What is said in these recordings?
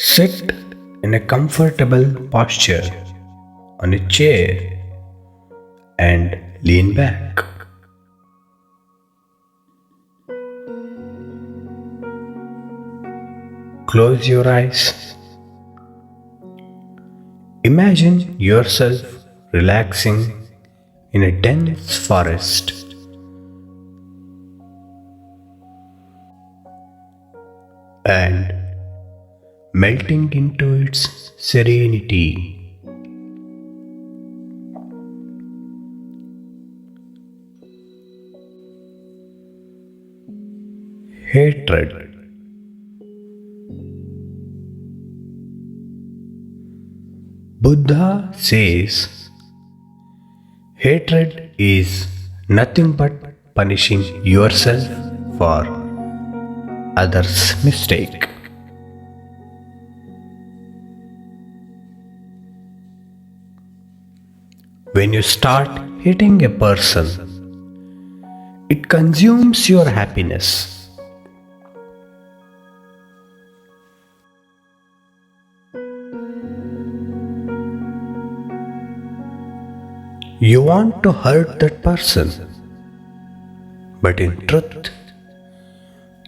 Sit in a comfortable posture on a chair and lean back. Close your eyes. Imagine yourself relaxing in a dense forest and melting into its serenity. Hatred. Buddha says hatred is nothing but punishing yourself for others' mistake. When you start hating a person, it consumes your happiness. You want to hurt that person, but in truth,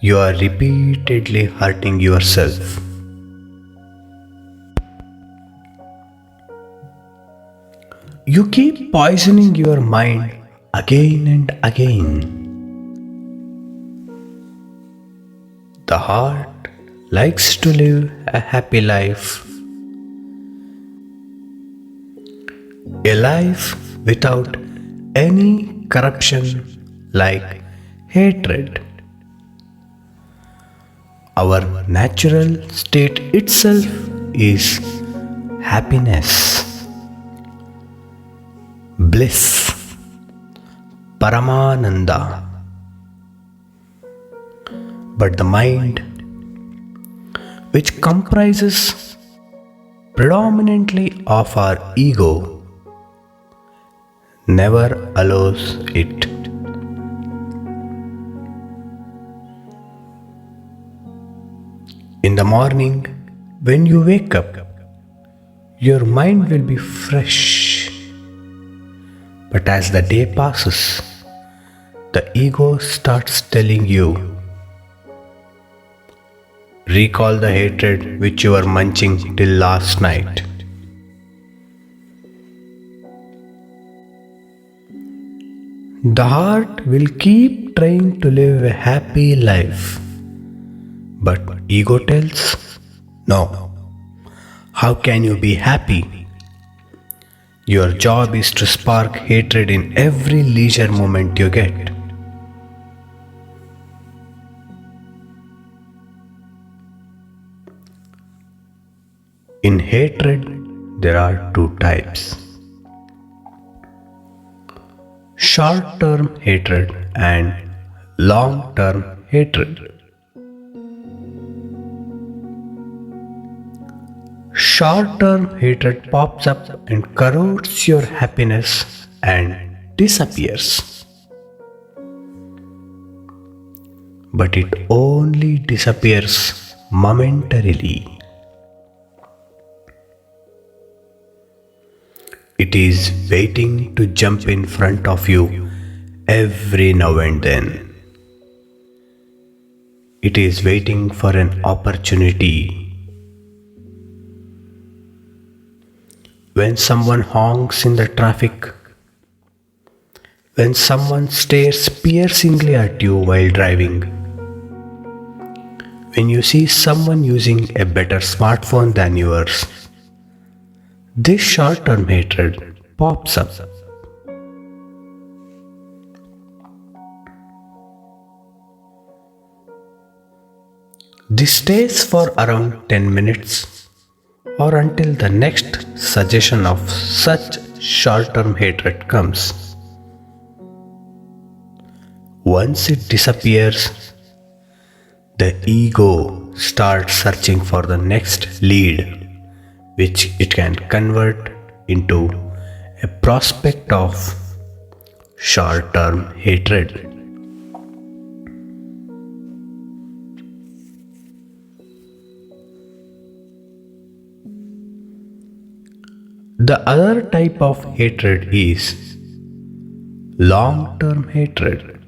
you are repeatedly hurting yourself. You keep poisoning your mind again and again. The heart likes to live a happy life, a life without any corruption like hatred. Our natural state itself is happiness, bliss, Paramananda. But the mind, which comprises predominantly of our ego, never allows it. In the morning, when you wake up, your mind will be fresh. But as the day passes, the ego starts telling you, recall the hatred which you were munching till last night. The heart will keep trying to live a happy life, but ego tells, no, how can you be happy? Your job is to spark hatred in every leisure moment you get. In hatred, there are two types: short term hatred and long term hatred. Short term hatred pops up and corrodes your happiness and disappears. But it only disappears momentarily. It is waiting to jump in front of you every now and then. It is waiting for an opportunity. When someone honks in the traffic, when someone stares piercingly at you while driving, when you see someone using a better smartphone than yours, this short-term hatred pops up. This stays for around 10 minutes or until the next suggestion of such short-term hatred comes. Once it disappears, the ego starts searching for the next lead, which it can convert into a prospect of short-term hatred. The other type of hatred is long term hatred.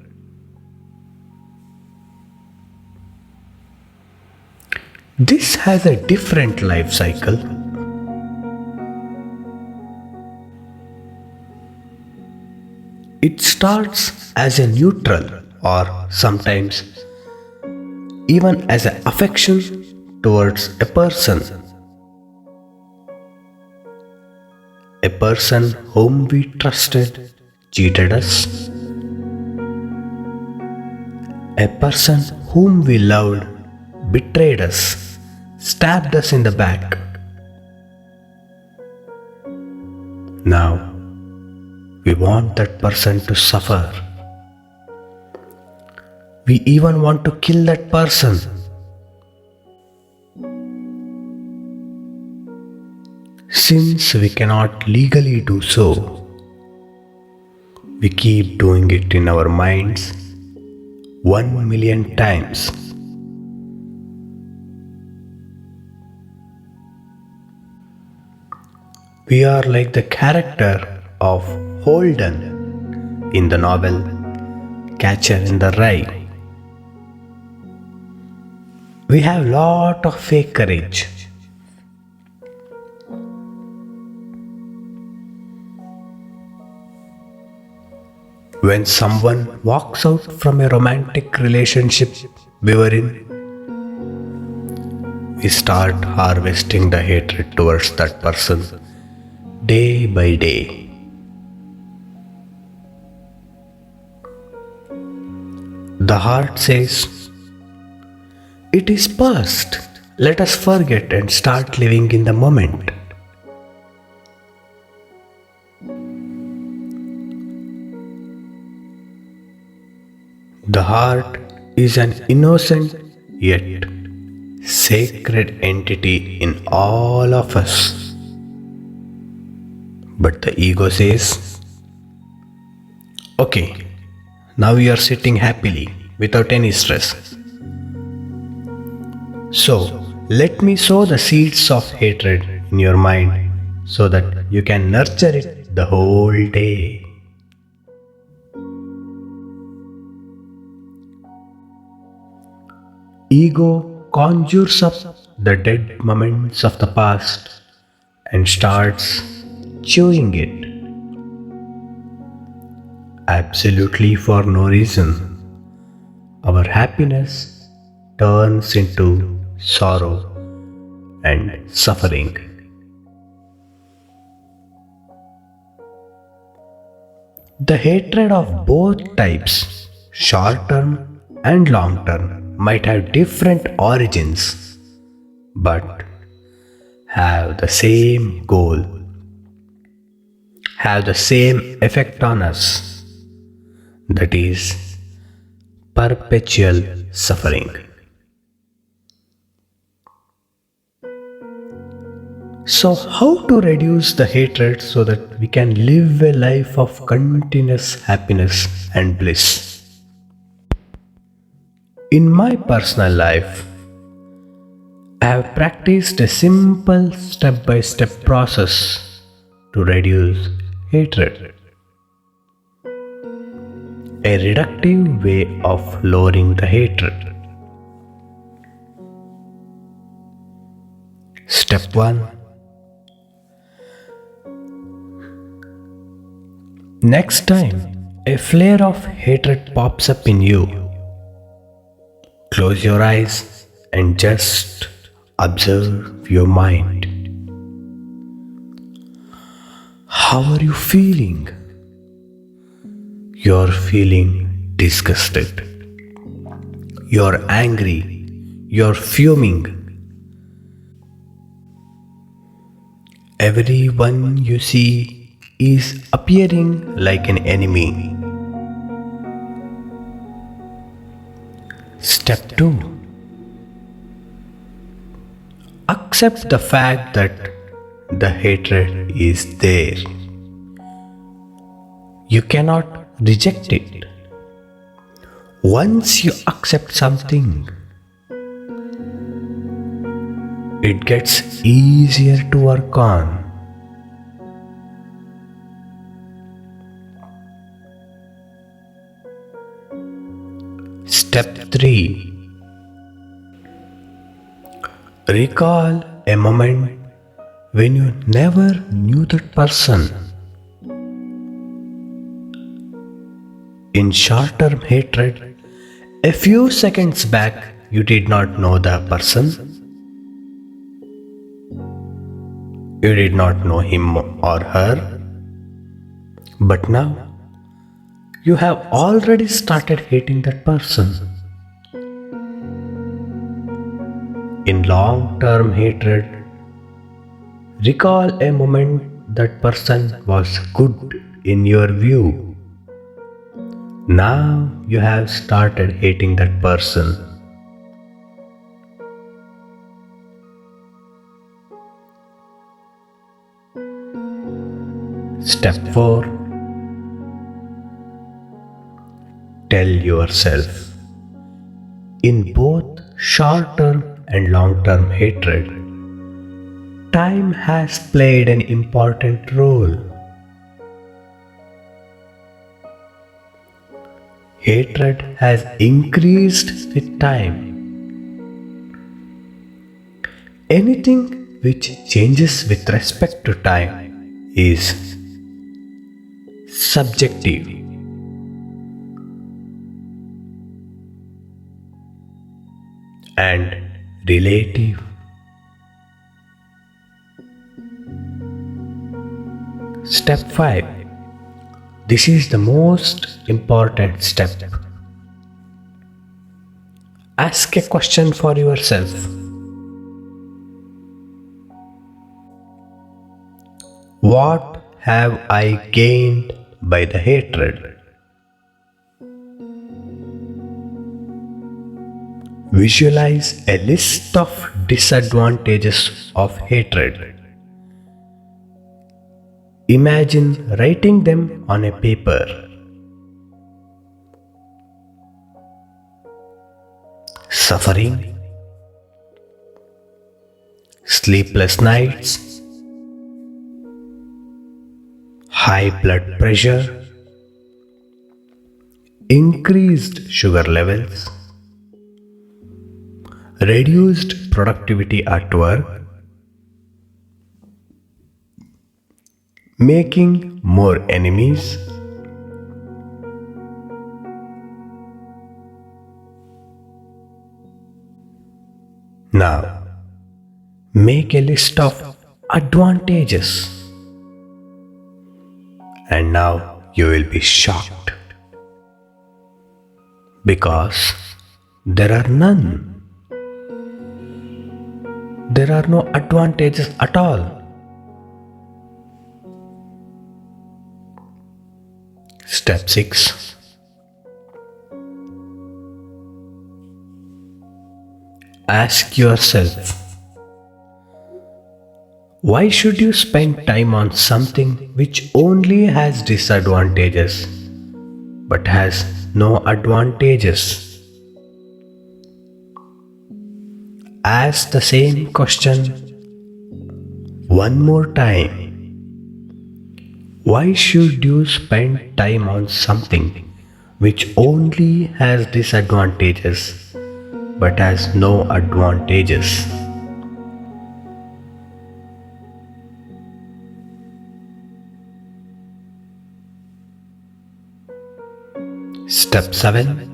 This has a different life cycle. It starts as a neutral or sometimes even as an affection towards a person whom we trusted cheated us, a person whom we loved betrayed us, stabbed us in the back. Now, we want that person to suffer. We even want to kill that person. Since we cannot legally do so, we keep doing it in our minds 1,000,000 times. We are like the character of Holden in the novel Catcher in the Rye. We have lot of fake courage. When someone walks out from a romantic relationship we were in, we start harvesting the hatred towards that person day by day. The heart says, "It is past. Let us forget and start living in the moment." The heart is an innocent yet sacred entity in all of us. But the ego says, "Okay, now you are sitting happily without any stress. So, let me sow the seeds of hatred in your mind so that you can nurture it the whole day." Ego conjures up the dead moments of the past and starts chewing it. Absolutely for no reason. Our happiness turns into sorrow and suffering. The hatred of both types, short term and long term, might have different origins but have the same goal, have the same effect on us, that is, perpetual suffering. So, how to reduce the hatred so that we can live a life of continuous happiness and bliss? In my personal life, I have practiced a simple step-by-step process to reduce hatred. A reductive way of lowering the hatred. Step 1. Next time a flare of hatred pops up in you, close your eyes and just observe your mind. How are you feeling? You're feeling disgusted. You're angry. You're fuming. Everyone you see is appearing like an enemy. Step 2. Accept the fact that the hatred is there. You cannot reject it. Once you accept something, it gets easier to work on. Step 3. Recall a moment when you never knew that person. In short term hatred, a few seconds back you did not know the person, you did not know him or her, but now you have already started hating that person. In long term hatred, recall a moment that person was good in your view. Now you have started hating that person. Step 4. Tell yourself, in both short term and long term hatred, time has played an important role. Hatred has increased with time. Anything which changes with respect to time is subjective and relative. Step 5. This is the most important step. Ask a question for yourself. What have I gained by the hatred? Visualize a list of disadvantages of hatred. Imagine writing them on a paper. Suffering, sleepless nights, high blood pressure, increased sugar levels, reduced productivity at work, making more enemies, now make a list of advantages, and now you will be shocked because there are none. There are no advantages at all. Step 6. Ask yourself, why should you spend time on something which only has disadvantages but has no advantages? Ask the same question one more time. Why should you spend time on something which only has disadvantages but has no advantages? Step 7.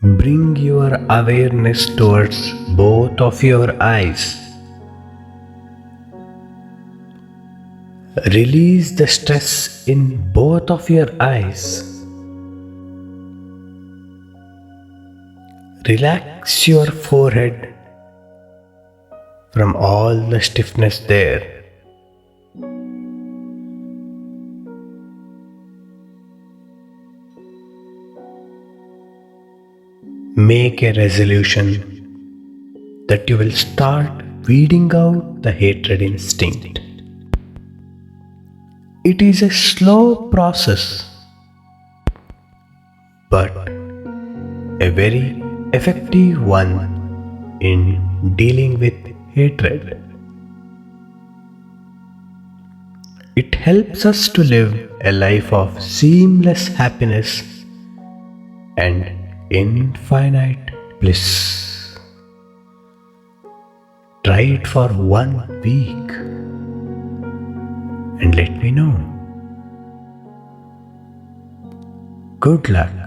Bring your awareness towards both of your eyes. Release the stress in both of your eyes. Relax your forehead from all the stiffness there. Make a resolution that you will start weeding out the hatred instinct. It is a slow process, but a very effective one in dealing with hatred. It helps us to live a life of seamless happiness and infinite bliss. Try it for 1 week and let me know. Good luck.